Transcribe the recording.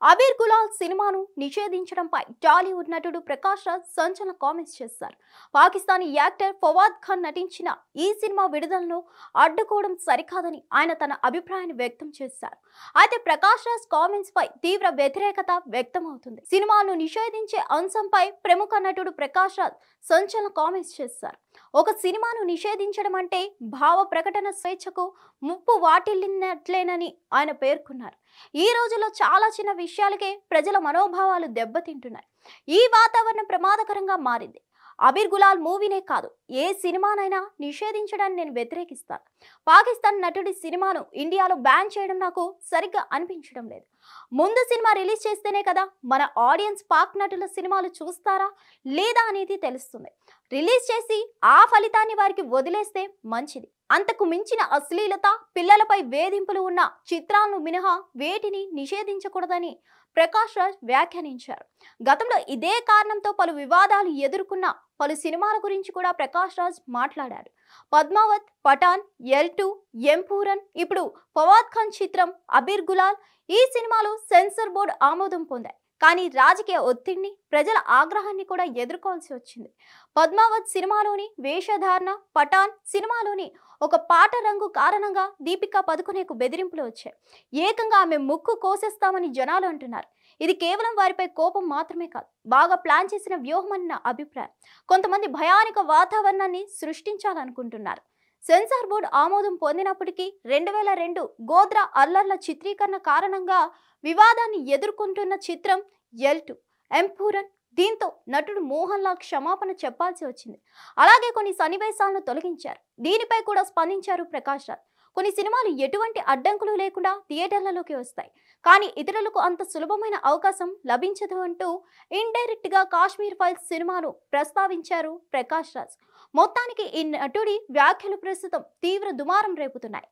అబీర్ గులాల్ సినిమాను నిషేధించడంపై టాలీవుడ్ నటుడు ప్రకాష్ రాజ్ సంచలన కామెంట్స్ చేశారు. పాకిస్తానీ యాక్టర్ ఫవాద్ ఖాన్ నటించిన ఈ సినిమా విడుదలను అడ్డుకోవడం సరికాదని ఆయన తన అభిప్రాయాన్ని వ్యక్తం చేశారు. అయితే ప్రకాష్ రాజ్ కామెంట్స్ పై తీవ్ర వ్యతిరేకత వ్యక్తమవుతుంది. సినిమాను నిషేధించే అంశంపై ప్రముఖ నటుడు ప్రకాష్ రాజ్ సంచలన కామెంట్స్ చేశారు. ఒక సినిమాను నిషేధించడం అంటే భావ ప్రకటన స్వేచ్ఛకు ముప్పు వాటిల్లినట్లేనని ఆయన పేర్కొన్నారు. ఈ రోజుల్లో చాలా చిన్న విషయాలకే ప్రజల మనోభావాలు దెబ్బతింటున్నాయి. ఈ వాతావరణం ప్రమాదకరంగా మారింది. అబీర్ గులాల్ మూవీనే కాదు, ఏ సినిమానైనా నిషేధించడాన్ని నేను వ్యతిరేకిస్తాను. పాకిస్తాన్ నటుడి సినిమాను ఇండియాలో బ్యాన్ చేయడం నాకు సరిగ్గా అనిపించడం లేదు. ముందు సినిమా రిలీజ్ చేస్తేనే కదా మన ఆడియన్స్ పాక్ నటుల సినిమాలు చూస్తారా లేదా అనేది తెలుస్తుంది. రిలీజ్ చేసి ఆ ఫలితాన్ని వారికి వదిలేస్తే మంచిది. అంతకు మించిన అశ్లీలత, పిల్లలపై వేధింపులు ఉన్న చిత్రాలను మినహా వేటిని నిషేధించకూడదని ప్రకాష్ రాజ్ వ్యాఖ్యానించారు. గతంలో ఇదే కారణంతో పలు వివాదాలు ఎదుర్కొన్న పలు సినిమాల గురించి కూడా ప్రకాష్ రాజ్ మాట్లాడారు. పద్మావత్, పఠాన్, L2, ఎంపూరన్, ఇప్పుడు ఫవాద్ ఖాన్ చిత్రం అబీర్ గులాల్ ఈ సినిమాలు సెన్సార్ బోర్డు ఆమోదం పొందాయి. కానీ రాజకీయ ఒత్తిడిని, ప్రజల ఆగ్రహాన్ని కూడా ఎదుర్కోవాల్సి వచ్చింది. పద్మావత్ సినిమాలోని వేషధారణ, పఠాన్ సినిమాలోని ఒక పాట రంగు కారణంగా దీపికా పదుకొనేకు బెదిరింపులు వచ్చాయి. ఏకంగా ఆమె ముక్కు కోసేస్తామని జనాలు అంటున్నారు. ఇది కేవలం వారిపై కోపం మాత్రమే కాదు, బాగా ప్లాన్ చేసిన వ్యూహమని నా అభిప్రాయం. కొంతమంది భయానక వాతావరణాన్ని సృష్టించాలనుకుంటున్నారు. సెన్సార్ బోర్డు ఆమోదం పొందినప్పటికీ 2002 గోద్రా అల్లర్ల చిత్రీకరణ కారణంగా వివాదాన్ని ఎదుర్కొంటున్న చిత్రం L2, ఎంపూరన్. దీంతో నటుడు మోహన్ లాల్ క్షమాపణ చెప్పాల్సి వచ్చింది. అలాగే కొన్ని సన్నివేశాలను తొలగించారు. దీనిపై కూడా స్పందించారు ప్రకాష్ రాజ్. కొన్ని సినిమాలు ఎటువంటి అడ్డంకులు లేకుండా థియేటర్లలోకి వస్తాయి, కానీ ఇతరులకు అంత సులభమైన అవకాశం లభించదు అంటూ ఇండైరెక్ట్ గా కాశ్మీర్ ఫైల్స్ సినిమాను ప్రస్తావించారు ప్రకాష్ రాజ్. మొత్తానికి ఈ నటుడి వ్యాఖ్యలు ప్రస్తుతం తీవ్ర దుమారం రేపుతున్నాయి.